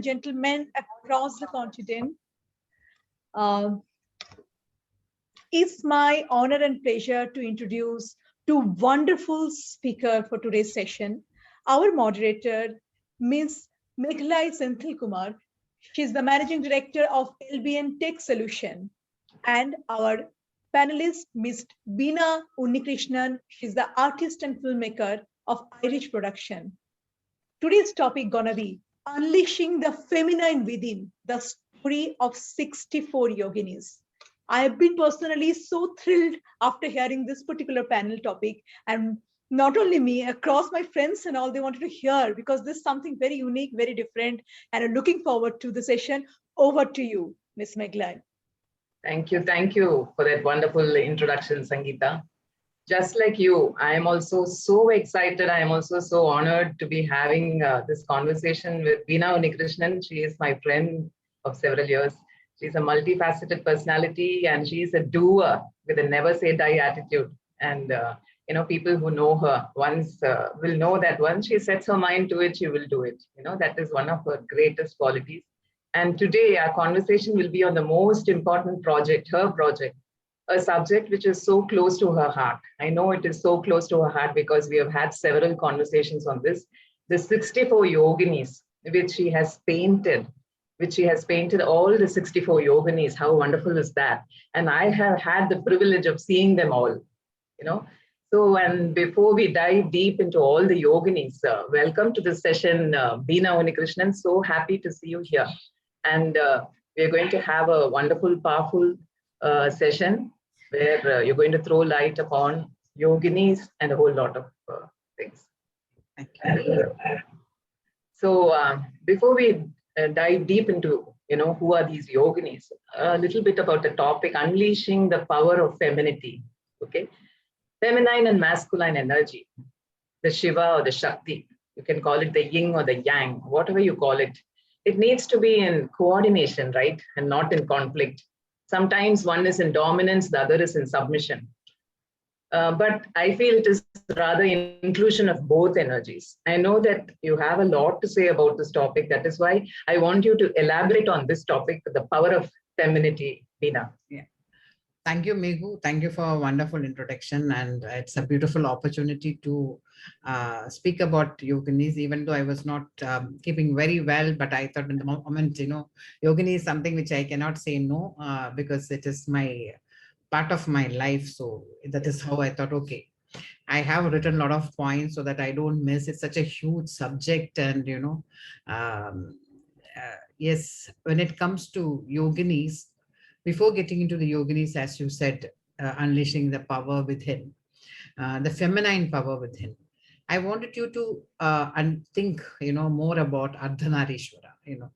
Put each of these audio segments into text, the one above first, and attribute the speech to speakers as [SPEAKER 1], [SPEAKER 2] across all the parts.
[SPEAKER 1] Gentlemen across the continent. Uh, it's my honor and pleasure to introduce two wonderful speakers for today's session. Our moderator, Ms. Meghalai Senthil Kumar. She's the Managing Director of LBN Tech Solution. And our panelist, Ms. Veena Unnikrishnan. She's the artist and filmmaker of Irish Production. Today's topic gonna be unleashing the feminine within, the story of 64 yoginis. I have been personally so thrilled after hearing this particular panel topic, and not only me, across my friends and all, they wanted to hear because this is something very unique, very different, and I'm looking forward to the session. Over to you, Ms. Meghalai.
[SPEAKER 2] Thank you for that wonderful introduction, Sangeeta. Just like you, I am also so excited. I am also so honored to be having this conversation with Veena Unnikrishnan. She is my friend of several years. She's a multifaceted personality and she's a doer with a never say die attitude. And people who know her once will know that once she sets her mind to it, she will do it. That is one of her greatest qualities. And today our conversation will be on the most important project, her project, a subject which is so close to her heart. I know it is so close to her heart because we have had several conversations on this. The 64 yoginis, which she has painted all the 64 yoginis. How wonderful is that? And I have had the privilege of seeing them all, So, and before we dive deep into all the yoginis, welcome to this session, Veena Unnikrishnan. So happy to see you here. And we're going to have a wonderful, powerful session where you're going to throw light upon yoginis and a whole lot of things. So before we dive deep into, who are these yoginis, a little bit about the topic, unleashing the power of femininity, okay? Feminine and masculine energy, the Shiva or the Shakti, you can call it the yin or the yang, whatever you call it. It needs to be in coordination, right? And not in conflict. Sometimes one is in dominance, the other is in submission. But I feel it is rather inclusion of both energies. I know that you have a lot to say about this topic. That is why I want you to elaborate on this topic, the power of femininity, Veena.
[SPEAKER 3] Yeah. Thank you, Meghu. Thank you for a wonderful introduction. And it's a beautiful opportunity to speak about yoginis, even though I was not keeping very well, but I thought in the moment, yogini is something which I cannot say no, because it is my part of my life. So that is how I thought, okay, I have written a lot of points so that I don't miss. It's such a huge subject. And, yes, when it comes to yoginis, before getting into the yoginis, as you said, unleashing the power within, the feminine power within, I wanted you to think, more about Ardhanarishwara.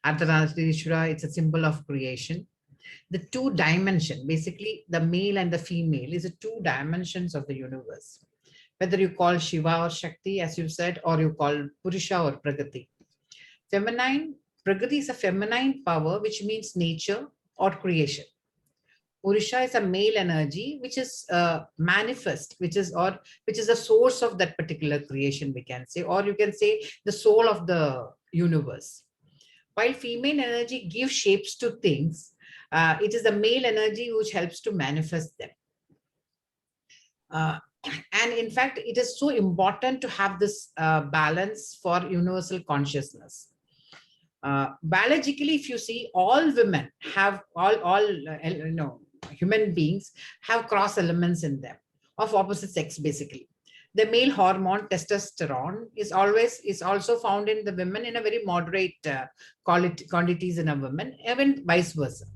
[SPEAKER 3] Ardhanarishwara, it's a symbol of creation. The two dimension, basically the male and the female, is the two dimensions of the universe. Whether you call Shiva or Shakti, as you said, or you call Purusha or Prakriti. Prakriti is a feminine power, which means nature or creation. Purusha is a male energy, which is manifest, which is a source of that particular creation, we can say, or you can say the soul of the universe. While female energy gives shapes to things, it is the male energy which helps to manifest them. And in fact, it is so important to have this balance for universal consciousness. Biologically, if you see, all women have human beings have cross elements in them of opposite sex. Basically, the male hormone testosterone is also found in the women in a very moderate quantities in a woman, even vice versa.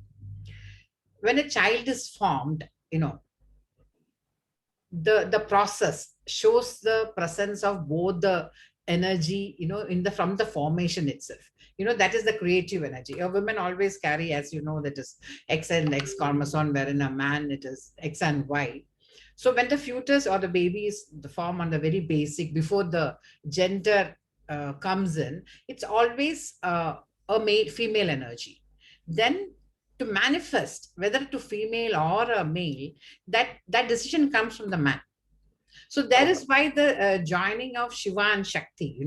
[SPEAKER 3] When a child is formed, the process shows the presence of both the energy, from the formation itself. That is the creative energy. A woman always carry, as you know, that is X and X chromosome, wherein a man it is X and Y. So when the fetus or the baby is formed on the very basic, before the gender comes in, it's always a female energy. Then to manifest, whether to female or a male, that decision comes from the man. So there is why the joining of Shiva and Shakti,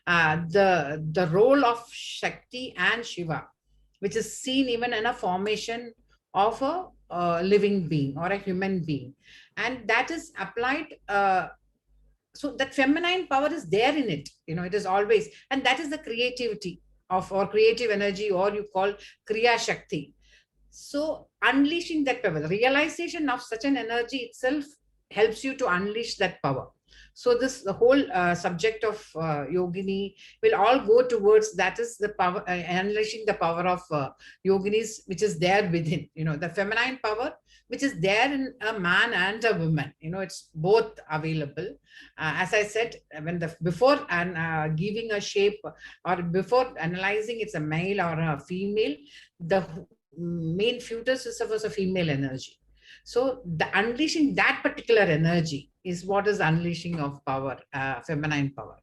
[SPEAKER 3] the role of Shakti and Shiva, which is seen even in a formation of a living being or a human being, and that is applied. So that feminine power is there in it, it is always, and that is the creativity of, or creative energy, or you call Kriya Shakti. So unleashing that power, the realization of such an energy itself helps you to unleash that power. So this, the whole subject of Yogini will all go towards, that is the power, unleashing the power of Yoginis, which is there within, the feminine power, which is there in a man and a woman. It's both available. As I said, when the before and giving a shape, or before analyzing it's a male or a female, the main fetus is of a female energy. So the unleashing that particular energy is what is unleashing of power, feminine power.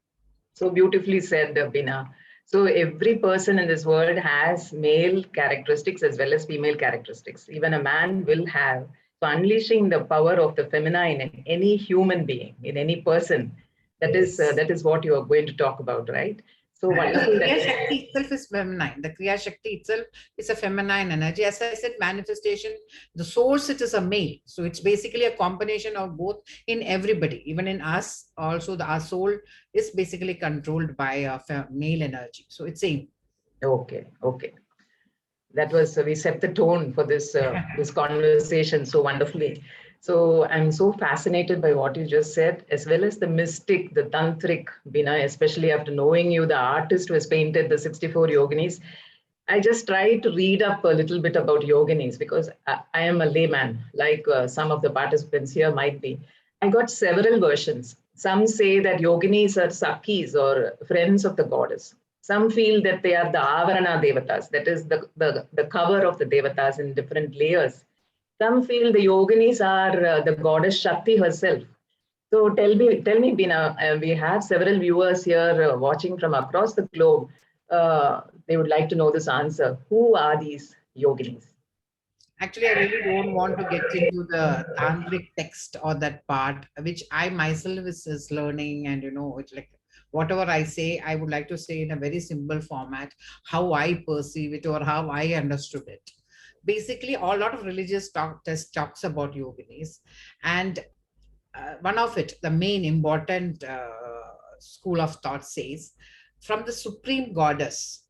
[SPEAKER 2] So beautifully said, Bina. So every person in this world has male characteristics as well as female characteristics. Even a man will have. So unleashing the power of the feminine in any human being, in any person, that is what you are going to talk about, right? So wonderful.
[SPEAKER 3] Kriya Shakti itself is feminine. The Kriya Shakti itself is a feminine energy. As I said, manifestation, the source, it is a male. So it's basically a combination of both in everybody, even in us. Also, our soul is basically controlled by a male energy. So it's same.
[SPEAKER 2] Okay. That was, we set the tone for this this conversation so wonderfully. So I'm so fascinated by what you just said, as well as the mystic, the tantric, Bina, especially after knowing you, the artist who has painted the 64 yoginis. I just tried to read up a little bit about yoginis because I am a layman, like some of the participants here might be. I got several versions. Some say that yoginis are sakis or friends of the goddess. Some feel that they are the avarana devatas, that is the cover of the devatas in different layers. Some feel the yoginis are the goddess Shakti herself. So tell me, Bina, we have several viewers here watching from across the globe. They would like to know this answer. Who are these yoginis?
[SPEAKER 3] Actually, I really don't want to get into the tantric text or that part, which I myself is learning. And, it's like whatever I say, I would like to say in a very simple format, how I perceive it or how I understood it. Basically, a lot of religious talks about yoginis. And one of it, the main important school of thought says, from the supreme goddess,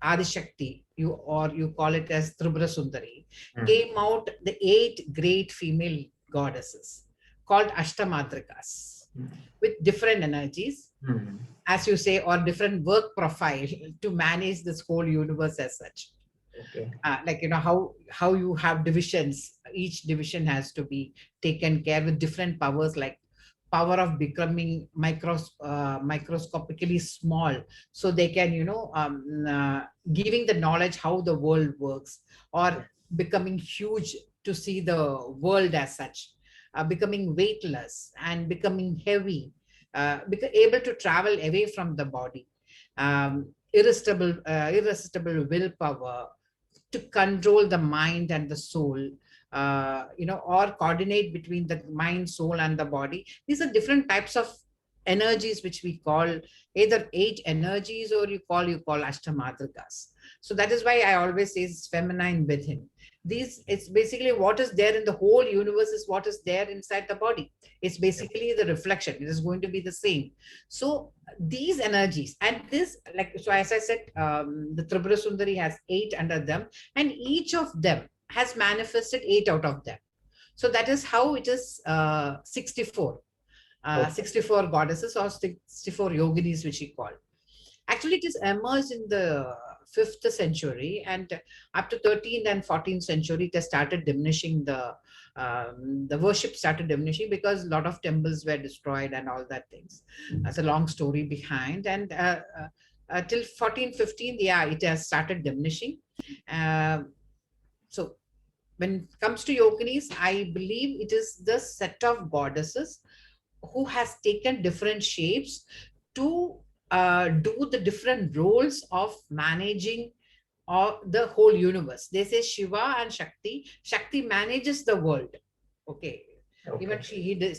[SPEAKER 3] Adishakti, you call it as Tribhura Sundari, came out the 8 great female goddesses called Ashtamadrikas with different energies, as you say, or different work profile to manage this whole universe as such.
[SPEAKER 2] Okay.
[SPEAKER 3] Like how you have divisions, each division has to be taken care with different powers, like power of becoming microscopically small, so they can giving the knowledge how the world works, or becoming huge to see the world as such, becoming weightless and becoming heavy, able to travel away from the body, irresistible willpower to control the mind and the soul, or coordinate between the mind, soul, and the body. These are different types of energies which we call either 8 energies, or you call Ashtamadrikas. So that is why I always say it's feminine within. It's basically what is there in the whole universe is what is there inside the body. It's basically the reflection. It is going to be the same. So these energies, and this, like, so as I said, the Tribhura Sundari has 8 under them, and each of them has manifested 8 out of them. So that is how it is 64. 64 goddesses or 64 yoginis, which we call. Actually, it is emerged in the 5th century, and up to 13th and 14th century, it has started diminishing. The worship started diminishing because a lot of temples were destroyed and all that things. That's a long story behind. And till 14, 15, yeah, it has started diminishing. So when it comes to yoginis, I believe it is the set of goddesses who has taken different shapes to do the different roles of managing the whole universe. They say Shiva and Shakti. Shakti manages the world. Okay. Even
[SPEAKER 2] Okay.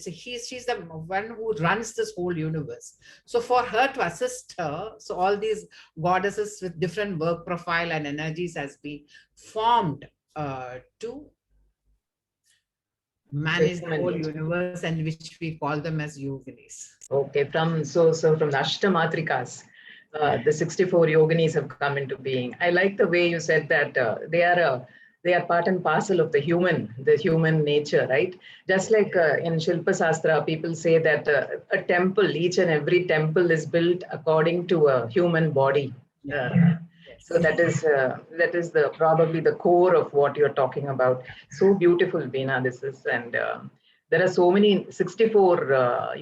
[SPEAKER 3] she's the one who runs this whole universe. So for her to assist her, so all these goddesses with different work profile and energies has been formed to
[SPEAKER 2] To
[SPEAKER 3] manage the whole
[SPEAKER 2] implement.
[SPEAKER 3] universe, and which we call them as yoginis.
[SPEAKER 2] Okay, from the Ashtamatrikas, the 64 yoginis have come into being. I like the way you said that they are part and parcel of the human nature, right? Just like in Shilpa Sastra, people say that a temple, each and every temple is built according to a human body.
[SPEAKER 3] Yeah.
[SPEAKER 2] Uh, so
[SPEAKER 3] Yes.
[SPEAKER 2] that is the probably the core of what you're talking about. So beautiful, Veena. This is and. There are so many 64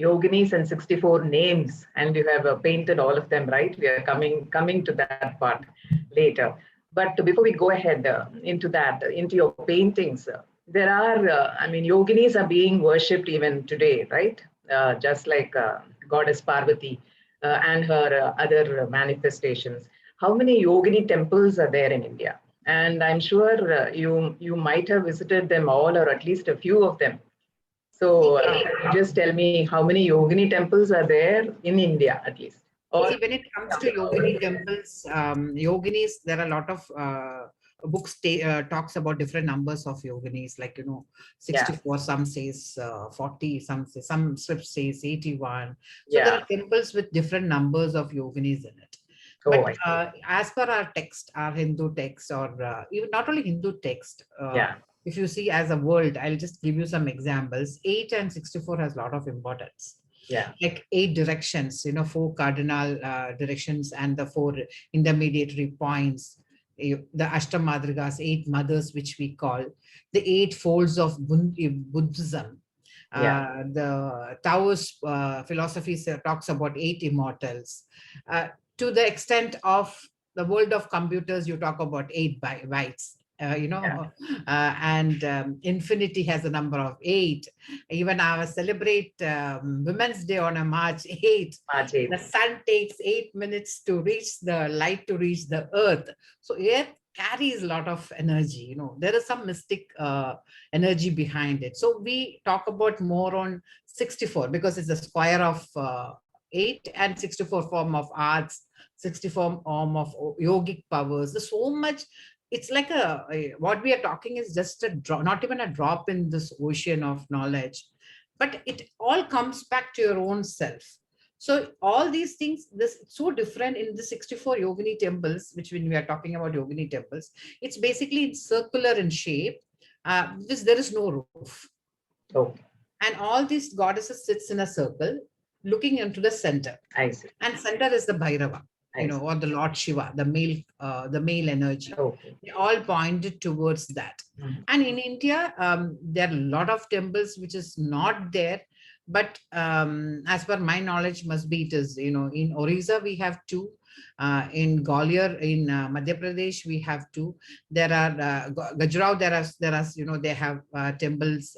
[SPEAKER 2] yoginis and 64 names, and you have painted all of them, right? We are coming to that part later. But before we go ahead into that, into your paintings, there are, I mean, yoginis are being worshipped even today, right? Just like Goddess Parvati and her other manifestations. How many yogini temples are there in India? And I'm sure you might have visited them all, or at least a few of them. So, can you just tell me how many Yogini temples are there in India, at least? Or
[SPEAKER 3] See, when it comes to yogini temples, yoginis, there are a lot of books talks about different numbers of yoginis, like, 64, some says 40, some script says 81. So there
[SPEAKER 2] yeah.
[SPEAKER 3] are temples with different numbers of yoginis in it.
[SPEAKER 2] Oh,
[SPEAKER 3] But
[SPEAKER 2] I see.
[SPEAKER 3] as per our text, our Hindu text, or even not only Hindu text,
[SPEAKER 2] Yeah.
[SPEAKER 3] if you see as a world, I'll just give you some examples. 8 and 64 has a lot of importance,
[SPEAKER 2] Yeah.
[SPEAKER 3] like 8 directions, four cardinal directions and the four intermediary points, the Ashtamadrigas, 8 mothers, which we call the 8 folds of Buddhism.
[SPEAKER 2] Yeah.
[SPEAKER 3] The Taoist philosophy talks about 8 immortals. Uh, to the extent of the world of computers, you talk about 8 bytes.
[SPEAKER 2] Yeah.
[SPEAKER 3] And infinity has a number of 8. Even I celebrate Women's Day on a March 8th.
[SPEAKER 2] March
[SPEAKER 3] The
[SPEAKER 2] 8th.
[SPEAKER 3] sun takes 8 minutes to reach the light, to reach the earth. So earth carries a lot of energy. There is some mystic energy behind it. So we talk about more on 64 because it's a square of 8, and 64 form of arts, 64 form of yogic powers. There's so much. It's like what we are talking is just a drop, not even a drop in this ocean of knowledge, but it all comes back to your own self. So all these things, this so different in the 64 yogini temples, which when we are talking about yogini temples, it's basically circular in shape. Because there is no roof,
[SPEAKER 2] Okay.
[SPEAKER 3] and all these goddesses sits in a circle looking into the center,
[SPEAKER 2] I see.
[SPEAKER 3] and center is the Bhairava,
[SPEAKER 2] I see.
[SPEAKER 3] or the Lord Shiva, the male energy.
[SPEAKER 2] Okay.
[SPEAKER 3] They all pointed towards that.
[SPEAKER 2] Mhm.
[SPEAKER 3] And in India, there are a lot of temples which is not there, but as per my knowledge, must be it is. In Orissa we have two. In Gwalior, in Madhya Pradesh, we have two. There are Gajrao. There are they have temples.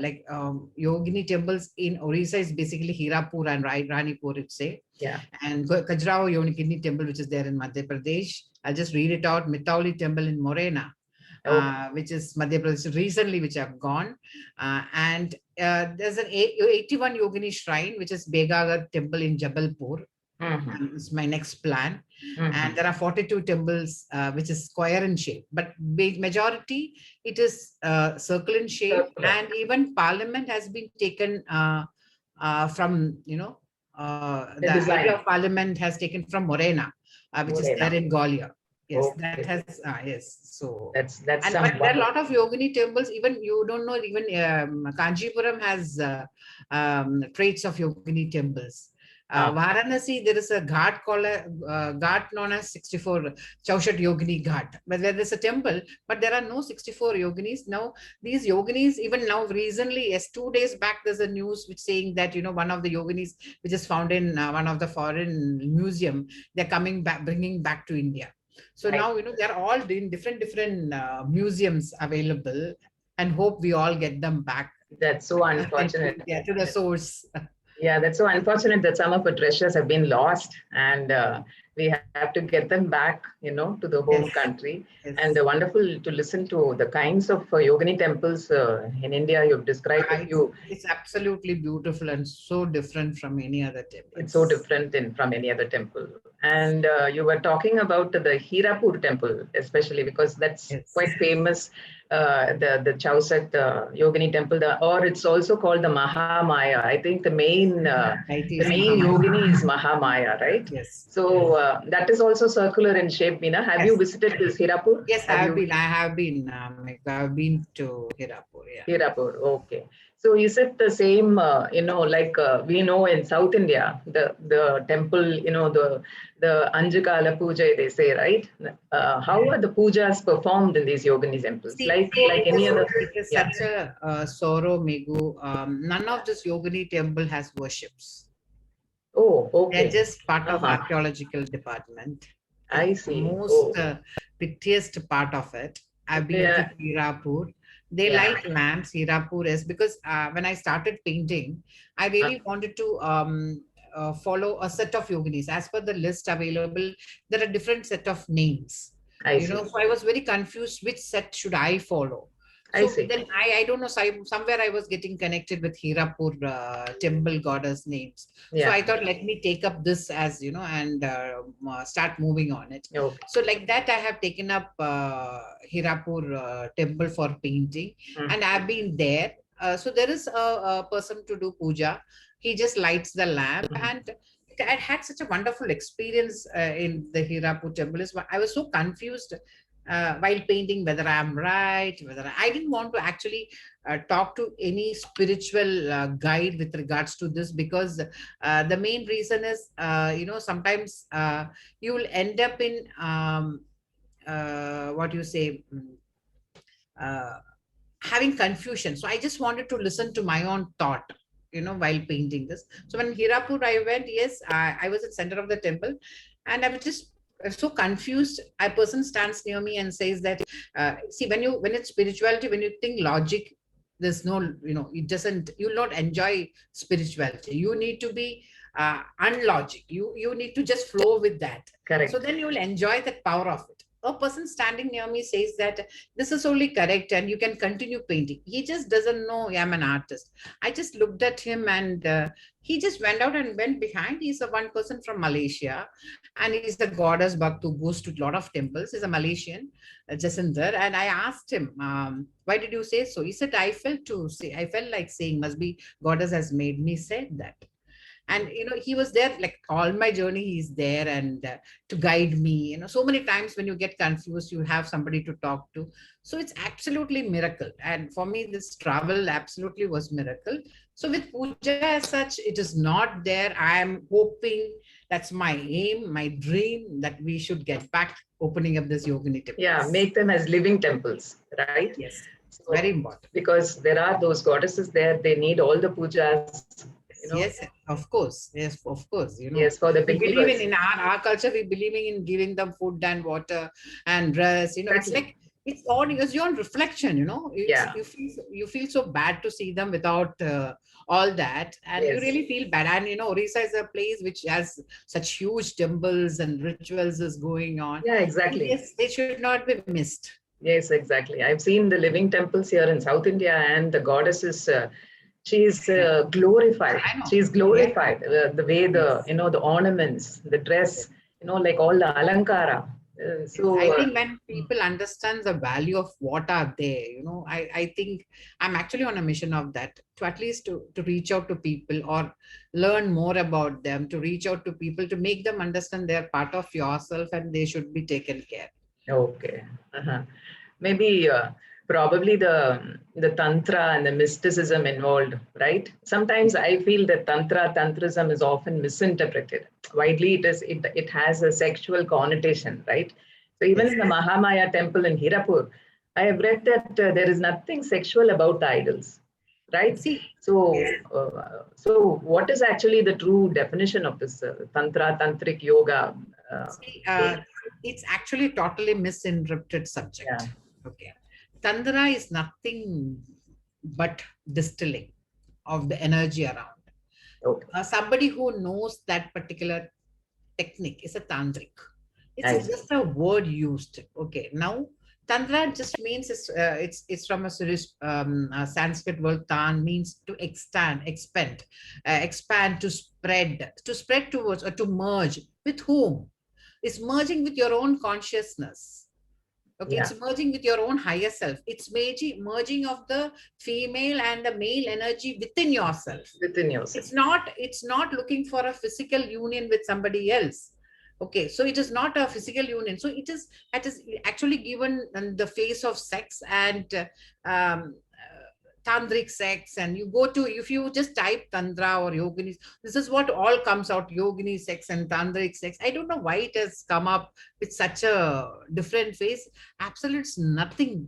[SPEAKER 3] Like yogini temples in Orissa is basically Hirapur and Ranipur, it's say.
[SPEAKER 2] Yeah.
[SPEAKER 3] And Khajuraho Yogini temple, which is there in Madhya Pradesh. I'll just read it out. Mitauli temple in Morena,
[SPEAKER 2] Okay.
[SPEAKER 3] which is Madhya Pradesh recently, which I've gone. And there's an 81 Yogini shrine, which is Begagar temple in Jabalpur.
[SPEAKER 2] Mhm.
[SPEAKER 3] It's my next plan. And
[SPEAKER 2] Mhm.
[SPEAKER 3] there are 42 temples, which is square in shape, but majority it is circle in shape.
[SPEAKER 2] Circular.
[SPEAKER 3] And even parliament has been taken from,
[SPEAKER 2] The
[SPEAKER 3] the idea
[SPEAKER 2] design.
[SPEAKER 3] of parliament has taken from Morena, which is there
[SPEAKER 2] Morena.
[SPEAKER 3] in Gwalior. Yes, that
[SPEAKER 2] Okay.
[SPEAKER 3] has, yes. So,
[SPEAKER 2] That's
[SPEAKER 3] and
[SPEAKER 2] some
[SPEAKER 3] but there are a
[SPEAKER 2] wonderful.
[SPEAKER 3] lot of yogini temples. Even you don't know, even Kanchipuram has traits of yogini temples.
[SPEAKER 2] Ah.
[SPEAKER 3] Varanasi, there is a ghat called ghat known as 64 Chaushat Yogini Ghat, but there is a temple, but there are no 64 yoginis. Now, these yoginis, even now, recently, yes, 2 days back, there's a news which saying that, one of the yoginis, which is found in one of the foreign museum, they're coming back, bringing back to India. So
[SPEAKER 2] I,
[SPEAKER 3] now, they're all in different museums available, and hope we all get them back.
[SPEAKER 2] that's so unfortunate.
[SPEAKER 3] Yeah, to the source.
[SPEAKER 2] Yeah, that's so unfortunate that some of the treasures have been lost. And We have to get them back, to the home
[SPEAKER 3] Yes,
[SPEAKER 2] country. And
[SPEAKER 3] yes.
[SPEAKER 2] wonderful to listen to the kinds of Yogini temples in India. You've described a
[SPEAKER 3] It's,
[SPEAKER 2] few.
[SPEAKER 3] it's absolutely beautiful and so different from any other
[SPEAKER 2] It's so
[SPEAKER 3] temples.
[SPEAKER 2] different from any other temple. And you were talking about the Hirapur temple, especially because that's quite
[SPEAKER 3] Yes.
[SPEAKER 2] famous. The Chauset Yogini temple, or it's also called the Mahamaya. I think
[SPEAKER 3] It
[SPEAKER 2] the
[SPEAKER 3] is
[SPEAKER 2] main
[SPEAKER 3] Mahamaya.
[SPEAKER 2] Yogini is Mahamaya, right?
[SPEAKER 3] Yes,
[SPEAKER 2] So
[SPEAKER 3] yes,
[SPEAKER 2] that is also circular in shape. Meena, have you
[SPEAKER 3] yes.
[SPEAKER 2] visited this Hirapur?
[SPEAKER 3] Yes,
[SPEAKER 2] Have you?
[SPEAKER 3] I have been, I've been to Hirapur, yeah.
[SPEAKER 2] Hirapur, okay. So is it the same, like we know in South India, the temple, the Anjakala puja, they say, right? How are the pujas performed in these Yogini temples?
[SPEAKER 3] See,
[SPEAKER 2] Like any other,
[SPEAKER 3] it is
[SPEAKER 2] yeah.
[SPEAKER 3] such a sorrow, Megu. None of this Yogini temple has worships.
[SPEAKER 2] Oh,
[SPEAKER 3] They're
[SPEAKER 2] okay.
[SPEAKER 3] just part of
[SPEAKER 2] Uh-huh.
[SPEAKER 3] archaeological department.
[SPEAKER 2] I
[SPEAKER 3] It's the
[SPEAKER 2] see.
[SPEAKER 3] most
[SPEAKER 2] Oh,
[SPEAKER 3] prettiest part of it. I've been to
[SPEAKER 2] yeah,
[SPEAKER 3] Hirapur. They
[SPEAKER 2] yeah.
[SPEAKER 3] light lamps. Hirapur is because when I started painting, I
[SPEAKER 2] Uh,
[SPEAKER 3] really wanted to follow a set of yoginis. As per the list available, there are different set of names.
[SPEAKER 2] I
[SPEAKER 3] You know,
[SPEAKER 2] see.
[SPEAKER 3] so I was very confused which set should I follow.
[SPEAKER 2] I
[SPEAKER 3] So
[SPEAKER 2] see.
[SPEAKER 3] then I don't know, somewhere I was getting connected with Hirapur temple goddess names. So
[SPEAKER 2] Yeah.
[SPEAKER 3] I thought, let me take up this as, and start moving on it.
[SPEAKER 2] Okay.
[SPEAKER 3] So like that, I have taken up Hirapur temple for painting,
[SPEAKER 2] Mm.
[SPEAKER 3] and I've been there. So there is a person to do puja. He just lights the lamp, and I had such a wonderful experience in the Hirapur temple. I was so confused while painting whether I'm right, whether I didn't want to actually talk to any spiritual guide with regards to this, because the main reason is, sometimes you will end up in what you say, uh, having confusion. So I just wanted to listen to my own thought, while painting this. So when Hirapur I went, yes, I was at center of the temple, and I was just so confused. A person stands near me and says that, see, when it's spirituality, when you think logic, there's no, it doesn't, you'll not enjoy spirituality. You need to be unlogic. You need to just flow with that. So
[SPEAKER 2] Correct.
[SPEAKER 3] then you will enjoy the power of it. A person standing near me says that this is only correct and you can continue painting. He just doesn't know I'm an artist. I just looked at him, and he just went out and went behind. He's a one person from Malaysia, and he's a goddess bhakt who goes to a lot of temples. He's a Malaysian, Jasinder. And I asked him, why did you say so? He said, I felt like saying, must be goddess has made me say that. And he was there like all my journey. He's there, and to guide me. So many times when you get confused, you have somebody to talk to. So it's absolutely miracle, and for me this travel absolutely was miracle. So with puja as such, it is not there. I am hoping, that's my aim, my dream, that we should get back opening up this yogini
[SPEAKER 2] Yeah,
[SPEAKER 3] temples.
[SPEAKER 2] make them as living temples, right?
[SPEAKER 3] Yes, it's very
[SPEAKER 2] So,
[SPEAKER 3] important.
[SPEAKER 2] because there are those goddesses there, they need all the pujas,
[SPEAKER 3] Yes, of course. Yes, of course.
[SPEAKER 2] yes, for the
[SPEAKER 3] We believe
[SPEAKER 2] believers.
[SPEAKER 3] in our culture, we believing in giving them food and water and dress. It's
[SPEAKER 2] Exactly.
[SPEAKER 3] like it's your own reflection. It's
[SPEAKER 2] Yeah,
[SPEAKER 3] you feel so bad to see them without all that, and you
[SPEAKER 2] yes.
[SPEAKER 3] really feel bad. And Orissa is a place which has such huge temples and rituals is going on.
[SPEAKER 2] Yeah,
[SPEAKER 3] So
[SPEAKER 2] exactly.
[SPEAKER 3] yes, they should not be missed.
[SPEAKER 2] Yes, exactly. I've seen the living temples here in South India, and the goddess is, she is
[SPEAKER 3] Yeah,
[SPEAKER 2] glorified.
[SPEAKER 3] I know.
[SPEAKER 2] She is
[SPEAKER 3] Yeah.
[SPEAKER 2] glorified. The way
[SPEAKER 3] Yes.
[SPEAKER 2] the ornaments, the
[SPEAKER 3] Yes.
[SPEAKER 2] dress, like all the alankara.
[SPEAKER 3] Yes, I
[SPEAKER 2] So,
[SPEAKER 3] think when people understand the value of what are there, I think I'm actually on a mission of that, to at least to reach out to people or learn more about them, to reach out to people, to make them understand they're part of yourself and they should be taken care.
[SPEAKER 2] okay. Uh-huh. Maybe probably the tantra and the mysticism involved, right? Sometimes I feel that tantrism is often misinterpreted. Widely, it has a sexual connotation, right? So even
[SPEAKER 3] Yes.
[SPEAKER 2] in the Mahamaya temple in Hirapur, I have read that there is nothing sexual about the idols, right?
[SPEAKER 3] See, yes.
[SPEAKER 2] So what is actually the true definition of this tantric yoga? Uh,
[SPEAKER 3] See,
[SPEAKER 2] so,
[SPEAKER 3] it's actually totally misinterpreted
[SPEAKER 2] yeah.
[SPEAKER 3] subject. Okay. Tantra is nothing but distilling of the energy around.
[SPEAKER 2] Okay.
[SPEAKER 3] Somebody who knows that particular technique, it's a tantric. It's
[SPEAKER 2] I see.
[SPEAKER 3] just a word used. Okay, now tantra just means it's from a Sanskrit word. Tan means to extend, expand, to spread towards, or to merge with whom? It's merging with your own consciousness. Okay,
[SPEAKER 2] Yeah,
[SPEAKER 3] it's merging with your own higher self. It's merging of the female and the male energy within yourself.
[SPEAKER 2] within yourself.
[SPEAKER 3] It's not looking for a physical union with somebody else. Okay, so it is not a physical union. So it is actually given in the face of sex and tantric sex. And you go to, if you just type tantra or yoginis, this is what all comes out: yogini sex and tantric sex. I don't know why it has come up with such a different face. Absolutely, it's nothing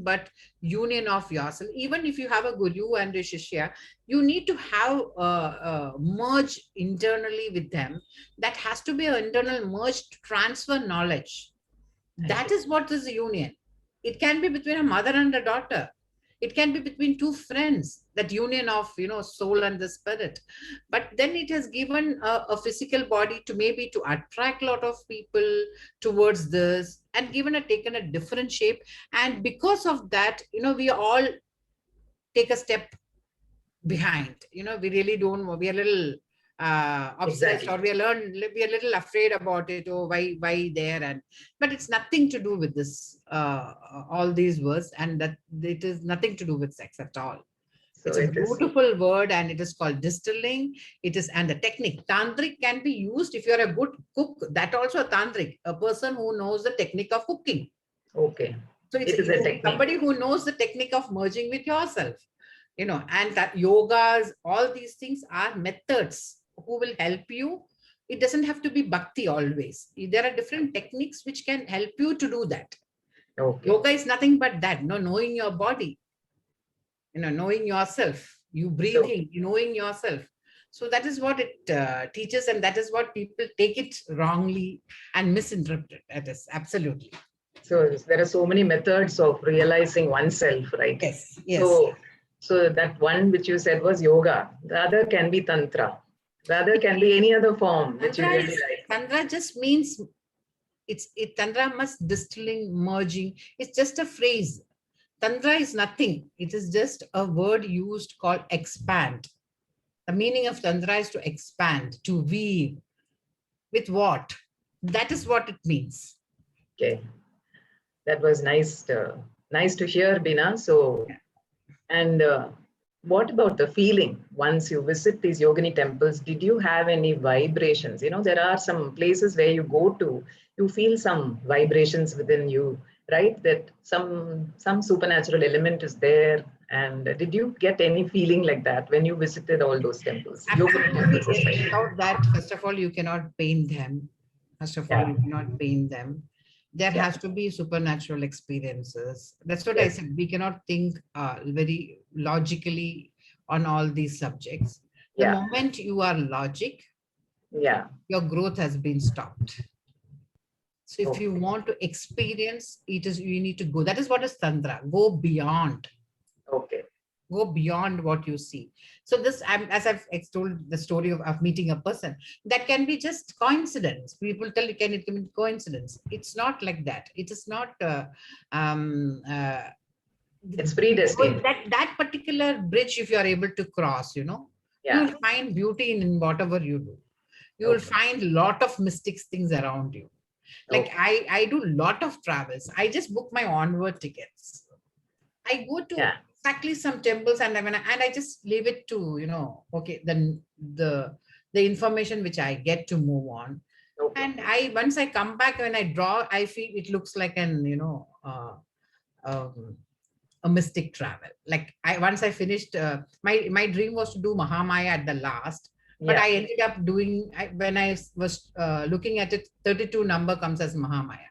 [SPEAKER 3] but union of yourself. Even if you have a guru and a shishya, you need to have a merge internally with them. That has to be an internal merge to transfer knowledge.
[SPEAKER 2] I
[SPEAKER 3] That
[SPEAKER 2] see.
[SPEAKER 3] is what is the union. It can be between a mother and a daughter. It can be between two friends, that union of, soul and the spirit. But then it has given a physical body to maybe to attract a lot of people towards this, and taken a different shape. And because of that, we all take a step behind. We really don't, we are a little obsessed,
[SPEAKER 2] Exactly.
[SPEAKER 3] or we are a little afraid about it. Oh, why there? And but it's nothing to do with this, all these words, and that it is nothing to do with sex at all.
[SPEAKER 2] So
[SPEAKER 3] It's a
[SPEAKER 2] interesting.
[SPEAKER 3] beautiful word, and it is called distilling. It is, and the technique tantric can be used if you're a good cook. That also a tantric, a person who knows the technique of cooking.
[SPEAKER 2] Okay.
[SPEAKER 3] So it's,
[SPEAKER 2] It is a
[SPEAKER 3] it's
[SPEAKER 2] technique.
[SPEAKER 3] somebody who knows the technique of merging with yourself. And that yogas, all these things are methods who will help you. It doesn't have to be bhakti always. There are different techniques which can help you to do that.
[SPEAKER 2] Okay.
[SPEAKER 3] Yoga is nothing but that, knowing your body, knowing yourself, you
[SPEAKER 2] So,
[SPEAKER 3] breathing, knowing yourself. So that is what it teaches, and that is what people take it wrongly and misinterpret. That is absolutely.
[SPEAKER 2] so there are so many methods of realizing oneself, right?
[SPEAKER 3] Yes, yes.
[SPEAKER 2] So, so that one which you said was yoga. The other can be tantra. The other can be any other form which you
[SPEAKER 3] Tantra
[SPEAKER 2] really
[SPEAKER 3] is
[SPEAKER 2] like.
[SPEAKER 3] Tantra just means Tantra must distilling, merging. It's just a phrase. Tantra is nothing. It is just a word used called expand. The meaning of Tantra is to expand, to weave. With what? That is what it means.
[SPEAKER 2] Okay, that was nice. Nice to hear, Bina. So, and what about the feeling once you visit these yogini temples? Did you have any vibrations? There are some places where you go to, you feel some vibrations within you, right? That some supernatural element is there. And did you get any feeling like that when you visited all those temples, yogini
[SPEAKER 3] Absolutely,
[SPEAKER 2] temples
[SPEAKER 3] yes.
[SPEAKER 2] especially?
[SPEAKER 3] Without that, first of all, you cannot paint them. First of all,
[SPEAKER 2] Yeah,
[SPEAKER 3] you cannot paint them. There
[SPEAKER 2] yeah,
[SPEAKER 3] has to be supernatural experiences. That's what I
[SPEAKER 2] yes,
[SPEAKER 3] said. We cannot think very logically on all these subjects. The
[SPEAKER 2] yeah,
[SPEAKER 3] moment you are logic,
[SPEAKER 2] yeah.
[SPEAKER 3] your growth has been stopped. So if you
[SPEAKER 2] Okay,
[SPEAKER 3] want to experience, you need to go. That is what is tantra. Go beyond.
[SPEAKER 2] okay,
[SPEAKER 3] Go beyond what you see. So this, as I've told the story of meeting a person, that can be just coincidence. People tell you, it can be coincidence. It's not like that. It is not um, uh,
[SPEAKER 2] it's predestined.
[SPEAKER 3] that particular bridge. If you are able to cross, you
[SPEAKER 2] Yeah,
[SPEAKER 3] will find beauty in whatever you do. You will
[SPEAKER 2] okay,
[SPEAKER 3] find a lot of mystics things around you. Like
[SPEAKER 2] okay,
[SPEAKER 3] I do a lot of travels. I just book my onward tickets. I go to
[SPEAKER 2] yeah,
[SPEAKER 3] exactly some temples, and I just leave it to, okay, then the information which I get to move on.
[SPEAKER 2] okay.
[SPEAKER 3] And once I come back, when I draw, I feel it looks like um, a mystic travel. Like once I finished, my dream was to do Mahamaya at the last, but
[SPEAKER 2] Yeah,
[SPEAKER 3] I ended up doing, when I was looking at it, 32 number comes as Mahamaya.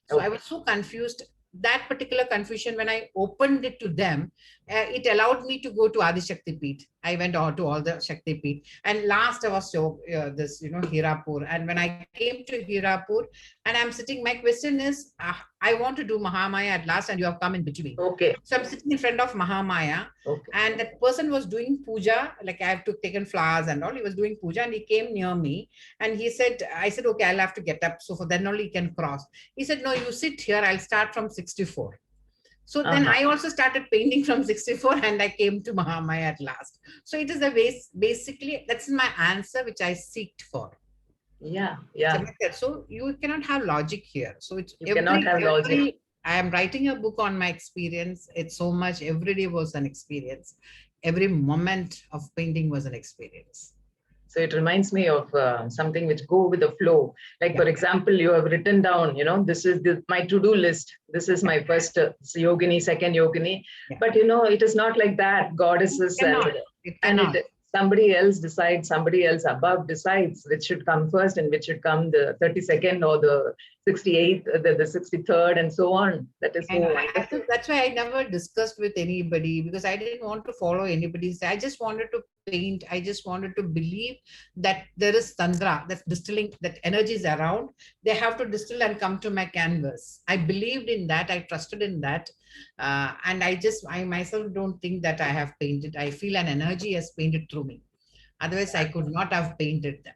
[SPEAKER 3] So I
[SPEAKER 2] okay.
[SPEAKER 3] was so confused. That particular confusion, when I opened it to them, it allowed me to go to Adi Shakti Peeth. I went on to all the Shakti Peeth. And last I was this, Hirapur. And when I came to Hirapur and I'm sitting, my question is, I want to do Mahamaya at last and you have come in between.
[SPEAKER 2] Okay.
[SPEAKER 3] So I'm sitting in front of Mahamaya,
[SPEAKER 2] Okay.
[SPEAKER 3] and that person was doing puja, like I have to taken flowers and all. He was doing puja and he came near me and he said, I said, okay, I'll have to get up. So for then only he can cross. He said, no, you sit here. I'll start from 64. So then I also started painting from 64 and I came to Mahamaya at last. So it is a basically, that's my answer, which I seeked for.
[SPEAKER 2] Yeah.
[SPEAKER 3] So you cannot have logic here. So it's
[SPEAKER 2] you cannot have logic.
[SPEAKER 3] I am writing a book on my experience. It's so much, every day was an experience. Every moment of painting was an experience.
[SPEAKER 2] So it reminds me of something which go with the flow. Like, for example, you have written down, this is my to-do list. This is my first yogini, second yogini. Yeah. But, it is not like that. Goddesses somebody else decides, somebody else above decides which should come first and which should come the 32nd or the 68th, the 63rd, and so on. That is so wonderful.
[SPEAKER 3] That's why I never discussed with anybody, because I didn't want to follow anybody's. I just wanted to paint. I just wanted to believe that there is Tantra, that's distilling, that energy is around. They have to distill and come to my canvas. I believed in that. I trusted in that. And I myself don't think that I have painted. I feel an energy has painted through me. Otherwise, I could not have painted them.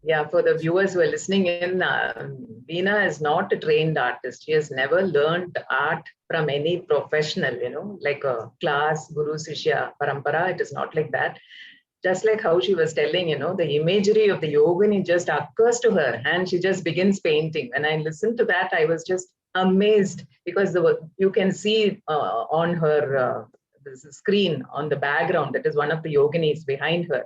[SPEAKER 2] Yeah, for the viewers who are listening in, Veena is not a trained artist. She has never learned art from any professional, like a class, Guru, Sishya, Parampara. It is not like that. Just like how she was telling, the imagery of the Yogini just occurs to her and she just begins painting. When I listened to that, I was just amazed, because you can see on her screen on the background, that is one of the Yoginis behind her.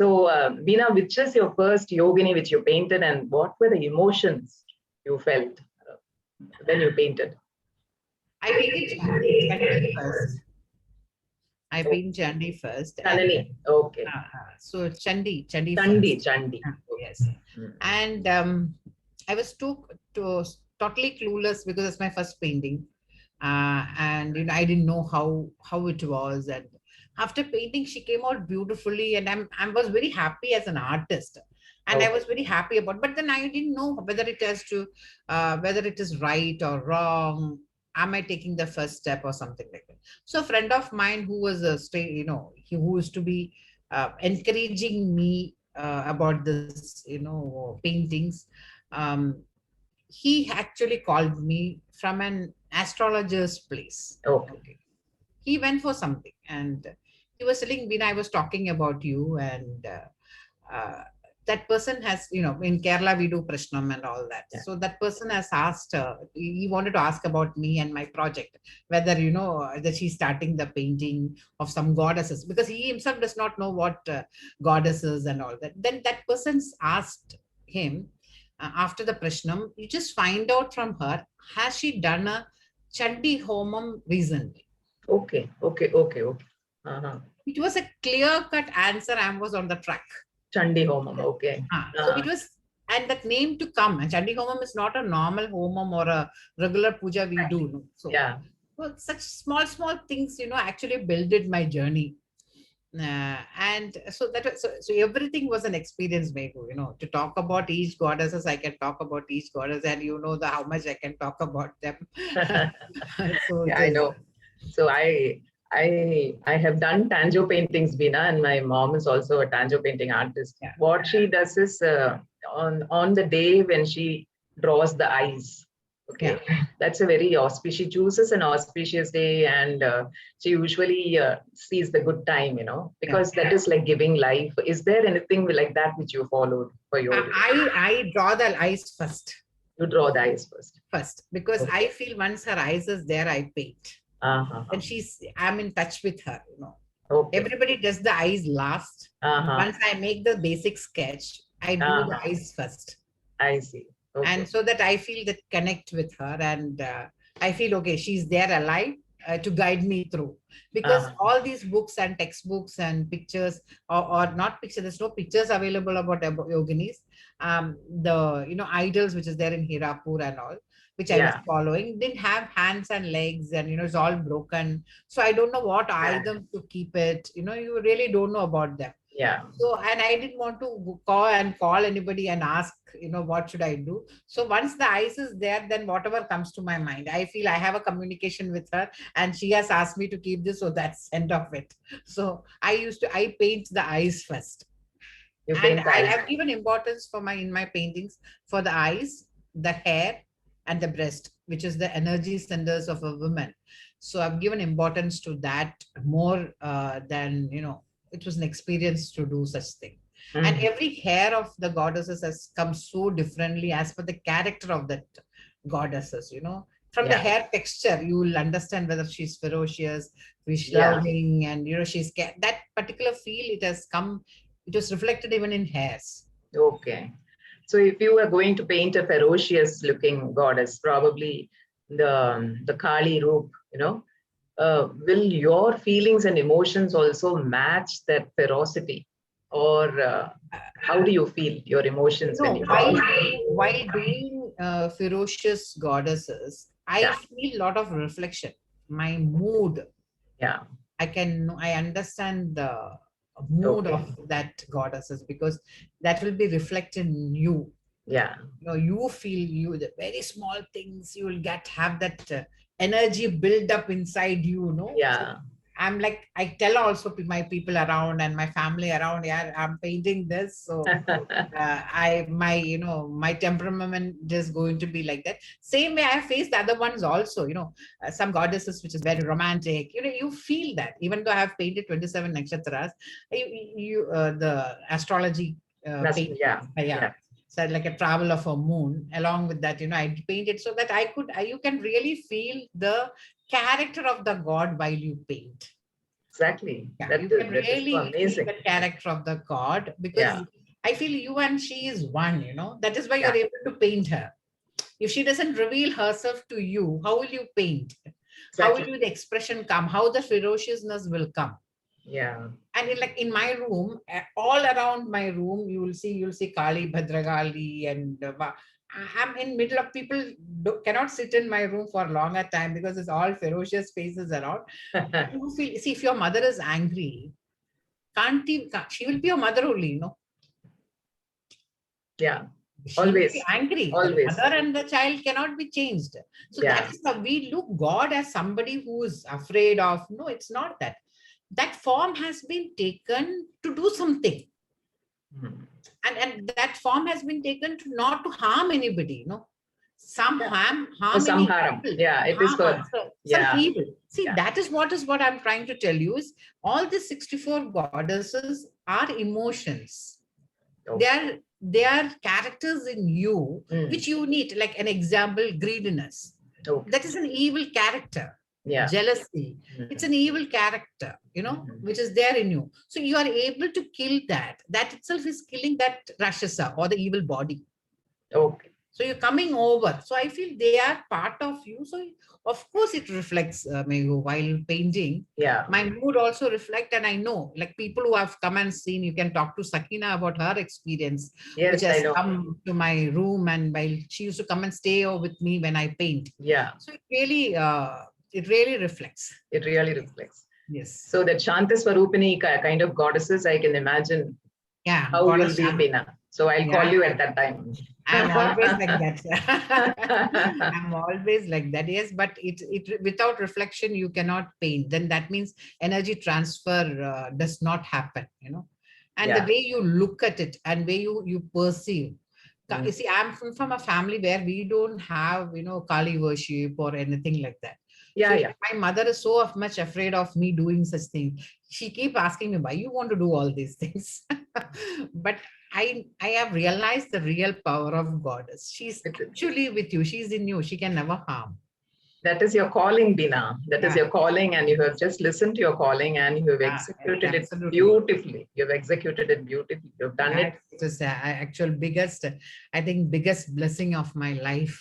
[SPEAKER 2] So, Veena, which is your first Yogini which you painted, and what were the emotions you felt when you painted?
[SPEAKER 3] I painted Chandi first. I paint Chandi first.
[SPEAKER 2] Chanani, okay.
[SPEAKER 3] So Chandi first.
[SPEAKER 2] Chandi.
[SPEAKER 3] Yes. And I was totally clueless, because it's my first painting. And I didn't know how it was. And after painting, she came out beautifully, and I was very happy as an artist. And I was very happy but then I didn't know whether it is right or wrong. Am I taking the first step or something like that? So a friend of mine who was who used to be encouraging me about this, paintings. He actually called me from an astrologer's place.
[SPEAKER 2] Okay.
[SPEAKER 3] He went for something, and he was telling me, I was talking about you, and that person has, in Kerala we do Prashnam and all that. Yeah. So that person has asked, he wanted to ask about me and my project, whether, that she's starting the painting of some goddesses, because he himself does not know what goddesses and all that. Then that person's asked him, after the Prashnam, you just find out from her, has she done a Chandi Homam recently?
[SPEAKER 2] Okay. Uh-huh.
[SPEAKER 3] It was a clear-cut answer. I was on the track.
[SPEAKER 2] Chandi Homam, okay.
[SPEAKER 3] So it was, and that name to come. And Chandi Homam is not a normal Homam or a regular puja we do. So,
[SPEAKER 2] yeah.
[SPEAKER 3] So such small things, actually builded my journey. And so so everything was an experience, Meghu, to talk about each goddesses. I can talk about each goddess, and how much I can talk about them.
[SPEAKER 2] So yeah, I know. So I have done Tanjo paintings, Veena, and my mom is also a Tanjo painting artist. Yeah. What she does is on the day when she draws the eyes. Okay, yeah. That's a very auspicious. She chooses an auspicious day, and she usually sees the good time, because that is like giving life. Is there anything like that which you followed for your?
[SPEAKER 3] I draw the eyes first.
[SPEAKER 2] You draw the eyes first.
[SPEAKER 3] Because I feel once her eyes is there, I paint. And I'm in touch with her, Okay. Everybody does the eyes last. Once I make the basic sketch, I do the eyes first.
[SPEAKER 2] I see. Okay.
[SPEAKER 3] And so that I feel that connect with her, and I feel, okay, she's there alive, to guide me through, because all these books and textbooks and pictures, or not pictures, there's no pictures available about yoginis. The idols which is there in Hirapur and all, which I was
[SPEAKER 2] Yeah.
[SPEAKER 3] following, didn't have hands and legs, and it's all broken. So I don't know what
[SPEAKER 2] Yeah.
[SPEAKER 3] items to keep it. You really don't know about them.
[SPEAKER 2] Yeah.
[SPEAKER 3] So, and I didn't want to call anybody and ask, what should I do? So once the ice is there, then whatever comes to my mind, I feel I have a communication with her, and she has asked me to keep this, so that's end of it. So I paint the eyes first.
[SPEAKER 2] You
[SPEAKER 3] And
[SPEAKER 2] paint the
[SPEAKER 3] I
[SPEAKER 2] eyes.
[SPEAKER 3] have given importance in my paintings for the eyes, the hair, and the breast, which is the energy centers of a woman. So I've given importance to that more than, it was an experience to do such thing. And every hair of the goddesses has come so differently as per the character of that goddesses. From the
[SPEAKER 2] Yeah.
[SPEAKER 3] hair texture, you will understand whether she's ferocious, she's
[SPEAKER 2] Yeah.
[SPEAKER 3] loving, and that particular feel, it was reflected even in hairs.
[SPEAKER 2] Okay. So if you are going to paint a ferocious looking goddess, probably the Kali Roop, will your feelings and emotions also match that ferocity? Or how do you feel your emotions when
[SPEAKER 3] No,
[SPEAKER 2] you
[SPEAKER 3] while doing ferocious goddesses, I
[SPEAKER 2] Yeah.
[SPEAKER 3] feel a lot of reflection. My mood,
[SPEAKER 2] Yeah.
[SPEAKER 3] I understand the mood
[SPEAKER 2] Okay.
[SPEAKER 3] of that goddesses, because that will be reflected in you.
[SPEAKER 2] Yeah.
[SPEAKER 3] You feel the very small things, you will have that energy build up inside you.
[SPEAKER 2] Yeah.
[SPEAKER 3] I'm like, I tell also to my people around and my family around, yeah, I'm painting this. So my temperament is going to be like that. Same way I faced the other ones also, some goddesses, which is very romantic. You feel that, even though I have painted 27 nakshatras, the astrology paint,
[SPEAKER 2] Yeah.
[SPEAKER 3] yeah.
[SPEAKER 2] Yeah.
[SPEAKER 3] So like a travel of a moon. Along with that, I painted so that you can really feel the character of the god while you paint.
[SPEAKER 2] Exactly.
[SPEAKER 3] Yeah, you can
[SPEAKER 2] That is so
[SPEAKER 3] really feel
[SPEAKER 2] amazing.
[SPEAKER 3] the character of the god, because
[SPEAKER 2] Yeah.
[SPEAKER 3] I feel you and she is one. That is why
[SPEAKER 2] Yeah.
[SPEAKER 3] you're able to paint her. If she doesn't reveal herself to you, how will you paint? How will
[SPEAKER 2] Exactly.
[SPEAKER 3] the expression come? How the ferociousness will come?
[SPEAKER 2] Yeah.
[SPEAKER 3] And in my room, all around my room, you'll see Kali, Bhadragali, and I'm in middle of people cannot sit in my room for a longer time, because it's all ferocious faces around. See, if your mother is angry, she will be your mother only,
[SPEAKER 2] Yeah.
[SPEAKER 3] She will be
[SPEAKER 2] Always.
[SPEAKER 3] angry. The
[SPEAKER 2] Always.
[SPEAKER 3] mother and the child cannot be changed. So
[SPEAKER 2] Yeah.
[SPEAKER 3] that is how we look God as somebody who is afraid of. No, it's not that. That form has been taken to do something.
[SPEAKER 2] Mhm.
[SPEAKER 3] And that form has been taken to not to harm anybody, some
[SPEAKER 2] Yeah. For
[SPEAKER 3] harm any
[SPEAKER 2] Samharam.
[SPEAKER 3] people,
[SPEAKER 2] Yeah. It is for.
[SPEAKER 3] some
[SPEAKER 2] Yeah.
[SPEAKER 3] evil. See,
[SPEAKER 2] Yeah.
[SPEAKER 3] that is what I'm trying to tell you is all the 64 goddesses are emotions.
[SPEAKER 2] Okay.
[SPEAKER 3] They are characters in you,
[SPEAKER 2] Mm.
[SPEAKER 3] which you need. Like an example, greediness.
[SPEAKER 2] Okay.
[SPEAKER 3] That is an evil character.
[SPEAKER 2] Yeah.
[SPEAKER 3] Jealousy, it's an evil character, which is there in you. So you are able to kill that itself is killing that Rakshasa or the evil body.
[SPEAKER 2] Okay.
[SPEAKER 3] So you're coming over. So I feel they are part of you. So of course it reflects, Mehu, while painting.
[SPEAKER 2] Yeah.
[SPEAKER 3] My mood also reflect, and I know, like people who have come and seen, you can talk to Sakina about her experience,
[SPEAKER 2] Yes,
[SPEAKER 3] which
[SPEAKER 2] I
[SPEAKER 3] has
[SPEAKER 2] know.
[SPEAKER 3] come to my room, and while she used to come and stay over with me when I paint.
[SPEAKER 2] Yeah.
[SPEAKER 3] So it really reflects.
[SPEAKER 2] It really reflects.
[SPEAKER 3] Yes.
[SPEAKER 2] So that Shanta Swarupini kind of goddesses, I can imagine
[SPEAKER 3] Yeah.
[SPEAKER 2] how you'll be, Bina. So I'll call you at that time.
[SPEAKER 3] I'm always like that. I'm always like that. Yes, but it without reflection you cannot paint. Then that means energy transfer does not happen. And
[SPEAKER 2] Yeah.
[SPEAKER 3] the way you look at it and way you perceive. You see, I'm from a family where we don't have Kali worship or anything like that.
[SPEAKER 2] Yeah,
[SPEAKER 3] so
[SPEAKER 2] yeah.
[SPEAKER 3] My mother is so much afraid of me doing such things. She keep asking me, why you want to do all these things? But I have realized the real power of goddess. She's actually with you. She's in you. She can never harm.
[SPEAKER 2] That is your calling, Bina. That is your calling, and you have just listened to your calling, and you have executed it beautifully. You have executed it beautifully. You've done it.
[SPEAKER 3] It is actual biggest, I think, biggest blessing of my life.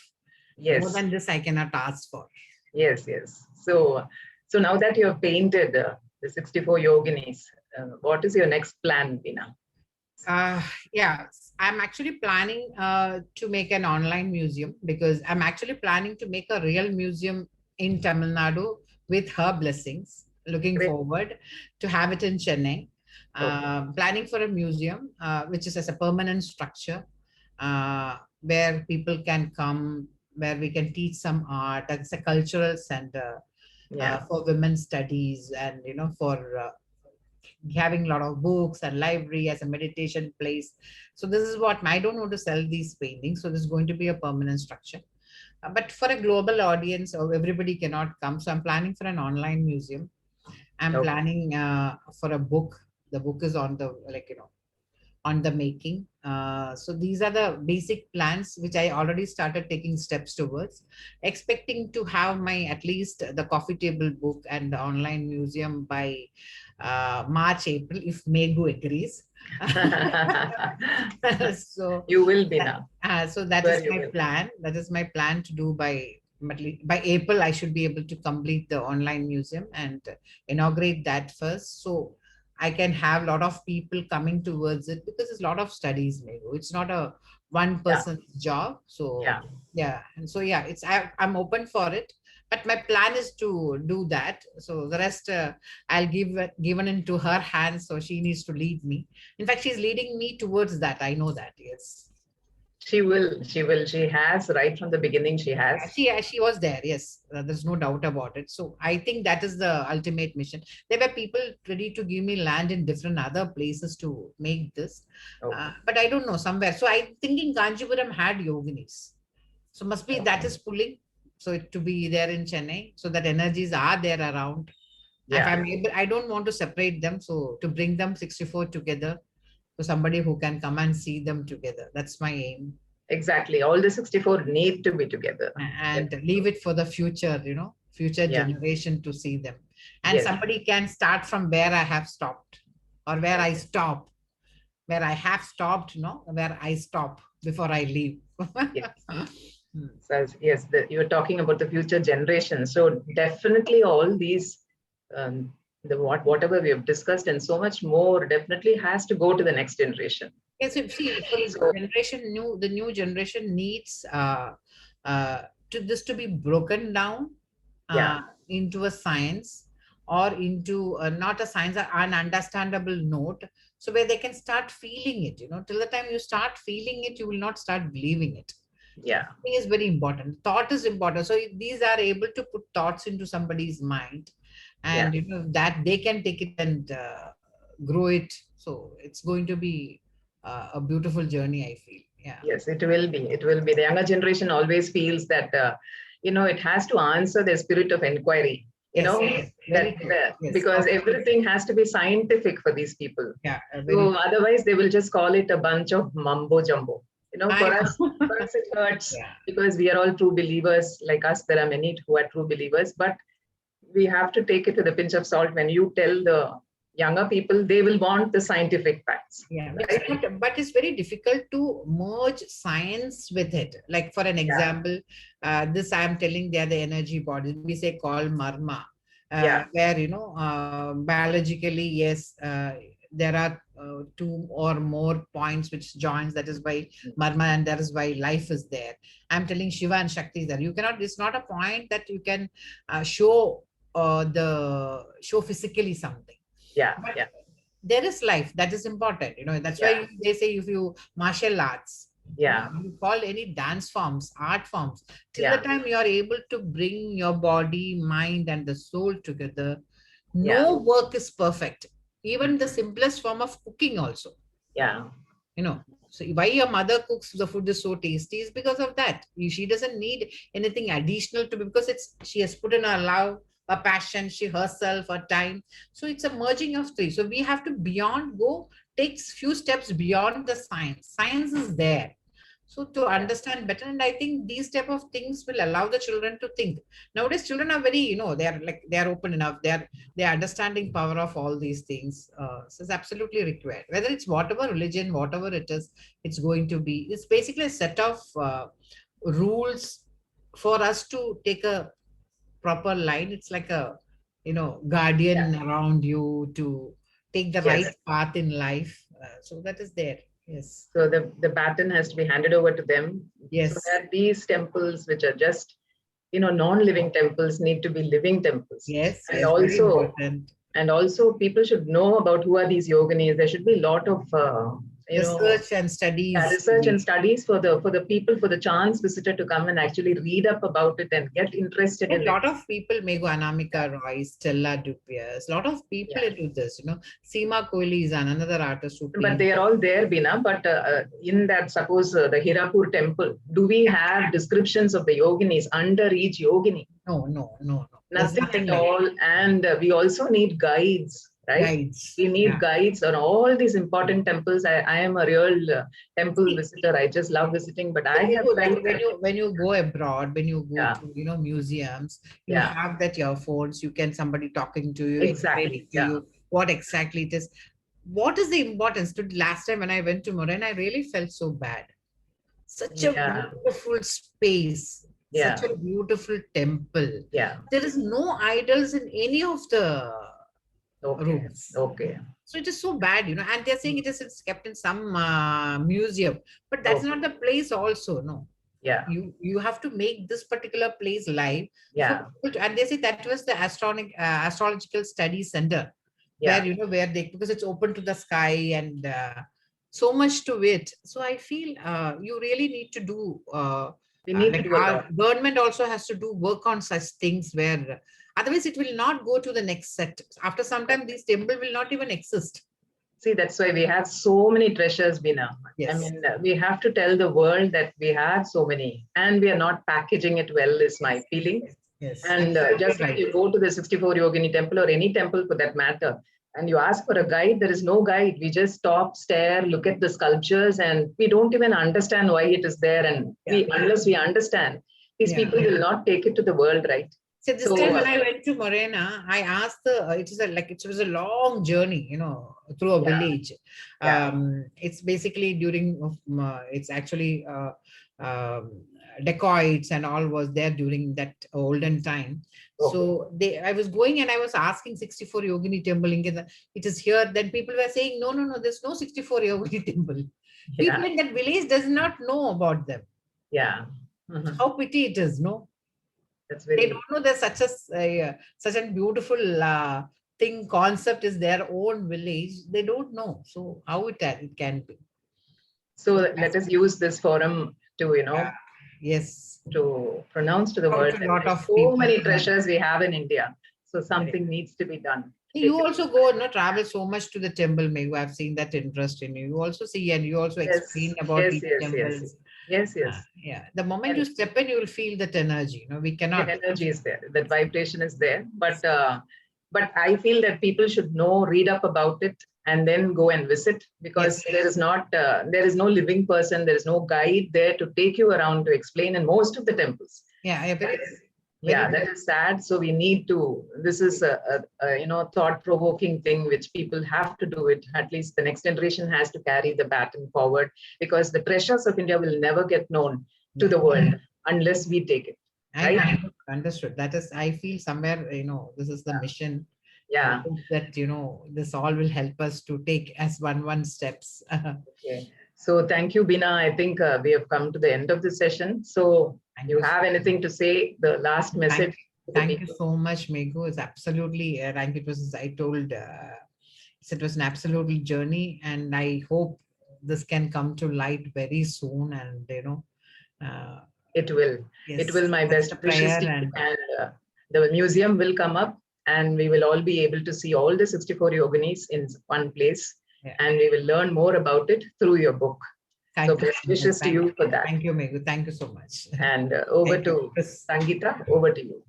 [SPEAKER 2] Yes.
[SPEAKER 3] More than this, I cannot ask for.
[SPEAKER 2] Yes, yes. So So now that you have painted the 64 yoginis, what is your next plan, Veena?
[SPEAKER 3] Yeah, I'm actually planning to make an online museum, because I'm actually planning to make a real museum in Tamil Nadu with her blessings. Looking
[SPEAKER 2] Great.
[SPEAKER 3] forward to have it in Chennai.
[SPEAKER 2] Okay.
[SPEAKER 3] Planning for a museum, which is as a permanent structure, where people can come, where we can teach some art. It's a cultural center
[SPEAKER 2] Yeah.
[SPEAKER 3] for women's studies, and for having a lot of books and library as a meditation place. So this is what I don't want to sell these paintings. So this is going to be a permanent structure. But for a global audience, or everybody cannot come. So I'm planning for an online museum. I'm
[SPEAKER 2] Okay.
[SPEAKER 3] planning for a book. The book is on the on the making. So these are the basic plans which I already started taking steps towards, expecting to have my at least the coffee table book and the online museum by March, April, if Megu agrees. So
[SPEAKER 2] You will be now.
[SPEAKER 3] so that
[SPEAKER 2] Sure
[SPEAKER 3] is
[SPEAKER 2] you
[SPEAKER 3] my
[SPEAKER 2] will.
[SPEAKER 3] plan. That is my plan to do by April. I should be able to complete the online museum and inaugurate that first. So I can have a lot of people coming towards it, because it's a lot of studies, maybe. It's not a one
[SPEAKER 2] Yeah.
[SPEAKER 3] person's job. So
[SPEAKER 2] Yeah.
[SPEAKER 3] yeah, and so yeah, I'm open for it. But my plan is to do that. So the rest I'll given into her hands. So she needs to lead me. In fact, she's leading me towards that. I know that. Yes.
[SPEAKER 2] She will. She will. She has right from the beginning. She
[SPEAKER 3] Yeah,
[SPEAKER 2] has.
[SPEAKER 3] she was there. Yes, there's no doubt about it. So I think that is the ultimate mission. There were people ready to give me land in different other places to make this,
[SPEAKER 2] Okay.
[SPEAKER 3] but I don't know, somewhere. So I think in Kanchipuram had Yoginis. So must be that is pulling. So it to be there in Chennai, so that energies are there around. If
[SPEAKER 2] Yeah.
[SPEAKER 3] I'm able, I don't want to separate them. So to bring them 64 together, so somebody who can come and see them together. That's my aim.
[SPEAKER 2] Exactly. All the 64 need to be together. Yep.
[SPEAKER 3] And leave it for the future, future
[SPEAKER 2] Yeah.
[SPEAKER 3] generation to see them. And
[SPEAKER 2] Yes.
[SPEAKER 3] somebody can start from where I have stopped, or where I stop, where I have stopped, where I stop before I leave.
[SPEAKER 2] Yes. So yes, you're talking about the future generation. So definitely all these, whatever we have discussed and so much more, definitely has to go to the next generation.
[SPEAKER 3] Yes, see, for
[SPEAKER 2] So
[SPEAKER 3] the new generation needs to this to be broken down
[SPEAKER 2] yeah,
[SPEAKER 3] into a science, or into not a science, an understandable note, so where they can start feeling it. Till the time you start feeling it, you will not start believing it.
[SPEAKER 2] yeah,
[SPEAKER 3] Thing is very important. Thought is important. So if these are able to put thoughts into somebody's mind,
[SPEAKER 2] yeah.
[SPEAKER 3] and that they can take it and grow it. So it's going to be a beautiful journey, I feel. Yeah.
[SPEAKER 2] Yes, it will be. It will be. The younger generation always feels that it has to answer the spirit of inquiry.
[SPEAKER 3] Yes. Yes. Very true. Yes.
[SPEAKER 2] Because
[SPEAKER 3] Absolutely.
[SPEAKER 2] everything has to be scientific for these people.
[SPEAKER 3] Yeah. Very
[SPEAKER 2] So
[SPEAKER 3] true.
[SPEAKER 2] otherwise, they will just call it a bunch of mumbo jumbo.
[SPEAKER 3] I
[SPEAKER 2] For us, it hurts
[SPEAKER 3] yeah.
[SPEAKER 2] because we are all true believers. Like us, there are many who are true believers, but we have to take it with a pinch of salt. When you tell the younger people, they will want the scientific facts.
[SPEAKER 3] Yeah,
[SPEAKER 2] Right?
[SPEAKER 3] but it's very difficult to merge science with it. Like for an
[SPEAKER 2] Yeah,
[SPEAKER 3] example, this I am telling they are the energy bodies. We say called marma,
[SPEAKER 2] yeah,
[SPEAKER 3] where biologically, yes, there are two or more points which joins. That is why marma, and that is why life is there. I'm telling Shiva and Shakti is there. You cannot. It's not a point that you can show physically something.
[SPEAKER 2] yeah,
[SPEAKER 3] But
[SPEAKER 2] yeah,
[SPEAKER 3] there is life that is important. That's
[SPEAKER 2] yeah,
[SPEAKER 3] why they say if you martial arts,
[SPEAKER 2] yeah,
[SPEAKER 3] you call any dance forms, art forms, till the
[SPEAKER 2] yeah,
[SPEAKER 3] time you are able to bring your body, mind, and the soul together,
[SPEAKER 2] yeah,
[SPEAKER 3] no work is perfect. Even the simplest form of cooking also,
[SPEAKER 2] yeah,
[SPEAKER 3] you know so why your mother cooks the food is so tasty is because of that. She doesn't need anything additional to be, because it's she has put in her love, her passion, she herself, her time. So it's a merging of three. So we have to beyond go takes few steps beyond the science is there. So to
[SPEAKER 2] yeah,
[SPEAKER 3] understand better, and I think these type of things will allow the children to think. Nowadays children are very, they are like, they are open enough, they are understanding power of all these things. So it's absolutely required, whether it's whatever religion, whatever it is. It's going to be, it's basically a set of rules for us to take a proper line. It's like a guardian around you to take the right
[SPEAKER 2] Yes.
[SPEAKER 3] path in life. So that is there. Yes.
[SPEAKER 2] So the baton has to be handed over to them. So
[SPEAKER 3] Yes.
[SPEAKER 2] that these temples, which are just, non-living temples, need to be living temples.
[SPEAKER 3] Yes.
[SPEAKER 2] And
[SPEAKER 3] Yes. Very
[SPEAKER 2] also,
[SPEAKER 3] important.
[SPEAKER 2] people should know about who are these yoginis. There should be a lot of,
[SPEAKER 3] Research and studies to
[SPEAKER 2] research and
[SPEAKER 3] be.
[SPEAKER 2] studies for the people, for the chance visitor to come and actually read up about it and get interested
[SPEAKER 3] A
[SPEAKER 2] in it.
[SPEAKER 3] lot of people, Mego Anamika Roy, Stella Dupius, a lot of people
[SPEAKER 2] Yeah.
[SPEAKER 3] into this, Seema Kohli is another artist who
[SPEAKER 2] But
[SPEAKER 3] paints.
[SPEAKER 2] they are all there, Bina. But in that, suppose the Hirapur temple, do we have descriptions of the yoginis under each yogini?
[SPEAKER 3] No, no, no, no. There's
[SPEAKER 2] Nothing
[SPEAKER 3] nothing
[SPEAKER 2] at
[SPEAKER 3] like
[SPEAKER 2] all. And we also need guides, right?
[SPEAKER 3] guides.
[SPEAKER 2] We need
[SPEAKER 3] Yeah.
[SPEAKER 2] guides on all these important temples. I am a real temple visitor. I just love visiting, but I have felt
[SPEAKER 3] When
[SPEAKER 2] that,
[SPEAKER 3] you go abroad, when you go
[SPEAKER 2] yeah,
[SPEAKER 3] to museums, you
[SPEAKER 2] yeah,
[SPEAKER 3] have that earphones. You can somebody talking to you, explaining
[SPEAKER 2] exactly.
[SPEAKER 3] to
[SPEAKER 2] Yeah,
[SPEAKER 3] you what exactly it is. What is the importance? To last time when I went to Moran, I really felt so bad. Such a
[SPEAKER 2] yeah,
[SPEAKER 3] beautiful space, such
[SPEAKER 2] yeah,
[SPEAKER 3] a beautiful temple.
[SPEAKER 2] yeah.
[SPEAKER 3] There is no idols in any of the
[SPEAKER 2] Okay,
[SPEAKER 3] rooms.
[SPEAKER 2] okay,
[SPEAKER 3] So it is so bad, and they're saying it's kept in some museum, but that's
[SPEAKER 2] okay.
[SPEAKER 3] not the place also, no.
[SPEAKER 2] Yeah,
[SPEAKER 3] You have to make this particular place live for
[SPEAKER 2] yeah,
[SPEAKER 3] people and they say that was the astrological study center where
[SPEAKER 2] yeah.
[SPEAKER 3] where they, because it's open to the sky and so much to it. So I feel you really need to do
[SPEAKER 2] We need to
[SPEAKER 3] like
[SPEAKER 2] do a
[SPEAKER 3] our
[SPEAKER 2] lot.
[SPEAKER 3] government also has to do work on such things where otherwise it will not go to the next set. After some time these temple will not even exist.
[SPEAKER 2] See, that's why we have so many treasures, Bina. I
[SPEAKER 3] Yes.
[SPEAKER 2] mean, we have to tell the world that we have so many, and we are not packaging it well, is my feeling.
[SPEAKER 3] Yes, yes,
[SPEAKER 2] And
[SPEAKER 3] absolutely
[SPEAKER 2] just like
[SPEAKER 3] right.
[SPEAKER 2] you go to the 64 Yogini temple or any temple for that matter, and you ask for a guide, there is no guide. We just stop, stare, look at the sculptures, and we don't even understand why it is there. And
[SPEAKER 3] Yeah,
[SPEAKER 2] unless we understand, these
[SPEAKER 3] yeah.
[SPEAKER 2] people will not take it to the world, right?
[SPEAKER 3] So this
[SPEAKER 2] So,
[SPEAKER 3] time when I went to Morena, I asked it was a long journey, through a
[SPEAKER 2] yeah,
[SPEAKER 3] village.
[SPEAKER 2] yeah,
[SPEAKER 3] It's basically during, it's actually dacoits and all was there during that olden time.
[SPEAKER 2] okay,
[SPEAKER 3] So I was going and I was asking 64 Yogini temple, it is here. Then people were saying, no, no, no, there's no 64 Yogini temple. People
[SPEAKER 2] yeah,
[SPEAKER 3] in that village does not know about them.
[SPEAKER 2] yeah. Mhm.
[SPEAKER 3] How pity it is, no?
[SPEAKER 2] That's
[SPEAKER 3] They
[SPEAKER 2] very.
[SPEAKER 3] don't know there's such a beautiful thing concept is their own village. They don't know. So how it can be.
[SPEAKER 2] So
[SPEAKER 3] So
[SPEAKER 2] let us use this forum to,
[SPEAKER 3] yes,
[SPEAKER 2] to pronounce to the
[SPEAKER 3] out
[SPEAKER 2] world
[SPEAKER 3] to a
[SPEAKER 2] that
[SPEAKER 3] lot
[SPEAKER 2] there's
[SPEAKER 3] of
[SPEAKER 2] so
[SPEAKER 3] people.
[SPEAKER 2] many
[SPEAKER 3] Yeah.
[SPEAKER 2] treasures we have in India. So something needs to be done.
[SPEAKER 3] You also go, travel so much to the temple, Maybe I've seen that interest in you. You also see and you also explain
[SPEAKER 2] Yes,
[SPEAKER 3] about
[SPEAKER 2] yes,
[SPEAKER 3] each
[SPEAKER 2] yes, yes,
[SPEAKER 3] temples.
[SPEAKER 2] yes, yes.
[SPEAKER 3] Yeah. The moment you
[SPEAKER 2] And
[SPEAKER 3] step in, you will feel that energy. We
[SPEAKER 2] the
[SPEAKER 3] cannot.
[SPEAKER 2] energy is there, that vibration is there. But I feel that people should know, read up about it, and then go and visit, because
[SPEAKER 3] Yes.
[SPEAKER 2] there is no living person, there is no guide there to take you around to explain in most of the temples.
[SPEAKER 3] Yeah. Yeah.
[SPEAKER 2] That
[SPEAKER 3] Very,
[SPEAKER 2] is,
[SPEAKER 3] very
[SPEAKER 2] yeah, that is sad. So we need to. This is a thought-provoking thing which people have to do it. At least the next generation has to carry the baton forward, because the treasures of India will never get known to
[SPEAKER 3] yeah.
[SPEAKER 2] the world unless we take it.
[SPEAKER 3] I
[SPEAKER 2] Right?
[SPEAKER 3] understood. That is, I feel somewhere, this is the mission. I
[SPEAKER 2] Yeah.
[SPEAKER 3] hope that, this all will help us to take as one steps.
[SPEAKER 2] Okay. So thank you, Bina. I think we have come to the end of the session. So
[SPEAKER 3] Thank
[SPEAKER 2] you
[SPEAKER 3] you.
[SPEAKER 2] have anything to say? The last
[SPEAKER 3] Thank,
[SPEAKER 2] message to the
[SPEAKER 3] thank you
[SPEAKER 2] people.
[SPEAKER 3] so much, Megu. It's absolutely, thank you. It was, I told, it was an absolutely journey, and I hope this can come to light very soon. And, uh,
[SPEAKER 2] It will. It
[SPEAKER 3] yes,
[SPEAKER 2] will. My
[SPEAKER 3] that's
[SPEAKER 2] best
[SPEAKER 3] the
[SPEAKER 2] wishes
[SPEAKER 3] prayer.
[SPEAKER 2] to you.
[SPEAKER 3] And
[SPEAKER 2] And the museum will come up, and we will all be able to see all the 64 yoginis in one place,
[SPEAKER 3] yeah,
[SPEAKER 2] and we will learn more about it through your book. So
[SPEAKER 3] thank you
[SPEAKER 2] best
[SPEAKER 3] so much.
[SPEAKER 2] wishes to you for that.
[SPEAKER 3] Thank you, Megu. Thank you so much.
[SPEAKER 2] And over
[SPEAKER 3] Thank you.
[SPEAKER 2] to Sangeeta. Over to you.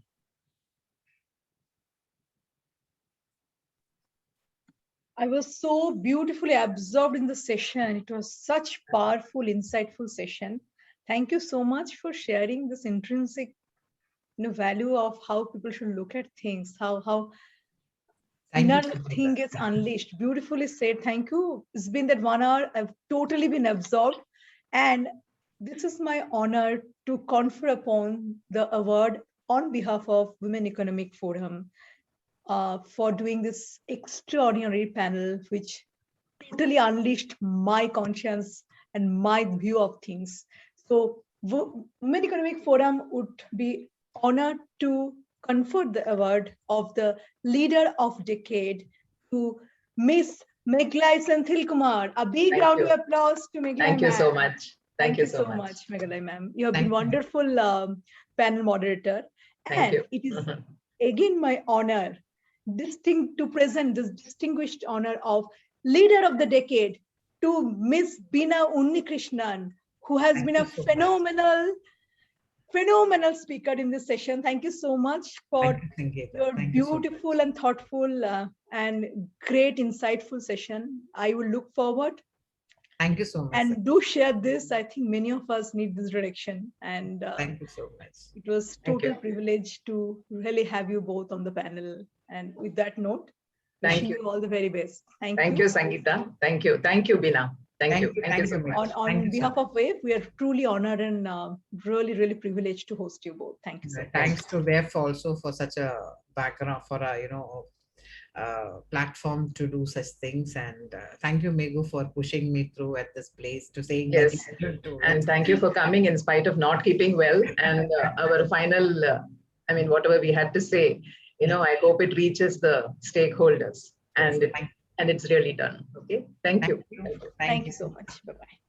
[SPEAKER 1] I was so beautifully absorbed in the session. It was such powerful, insightful session. Thank you so much for sharing this intrinsic value of how people should look at things, how
[SPEAKER 3] Thank you,
[SPEAKER 1] inner
[SPEAKER 3] Sangeeta.
[SPEAKER 1] thing is unleashed. Beautifully said. Thank you. It's been that 1 hour. I've totally been absorbed. And this is my honor to confer upon the award on behalf of Women Economic Forum. for doing this extraordinary panel, which totally unleashed my conscience and my view of things. So Women Economic Forum would be honored to confer the award of the Leader of Decade to Miss Meghlai Senthil Kumar. A big round of applause to Meghlai
[SPEAKER 2] Thank you
[SPEAKER 1] ma'am.
[SPEAKER 2] so much.
[SPEAKER 1] Thank you so much, Meghlai ma'am. You have been
[SPEAKER 3] Thank you.
[SPEAKER 1] wonderful panel moderator.
[SPEAKER 2] Thank you.
[SPEAKER 1] It is again my honor to present this distinguished honor of Leader of the Decade to Miss Bina Unnikrishnan, who has
[SPEAKER 3] Thank
[SPEAKER 1] been
[SPEAKER 3] you
[SPEAKER 1] a
[SPEAKER 3] so much.
[SPEAKER 1] phenomenal speaker in this session. Thank you so much for
[SPEAKER 3] Thank you, Sangeeta.
[SPEAKER 1] your
[SPEAKER 3] Thank you so
[SPEAKER 1] beautiful
[SPEAKER 3] much.
[SPEAKER 1] and thoughtful and great insightful session. I will look forward
[SPEAKER 3] Thank you so much.
[SPEAKER 1] and do share this. I think many of us need this direction, and
[SPEAKER 3] Thank you so much.
[SPEAKER 1] it was total privilege to really have you both on the panel. And with that note, wishing you all the very best. Thank you.
[SPEAKER 2] Thank you, Sangeeta. Thank you. Thank you, Bina. Thank you. Thank you so much.
[SPEAKER 1] On behalf of WAVE, we are truly honored and really privileged to host you both. Thank you so much.
[SPEAKER 3] Thanks to WAVE also for such a background, for a platform to do such things, and thank you, Meghu, for pushing me through at this place to saying that you should do it.
[SPEAKER 2] And thank you for coming in spite of not keeping well. And our final, whatever we had to say, I hope it reaches the stakeholders and it's really done. Okay. Thank you.
[SPEAKER 1] Thank you so much. Bye-bye.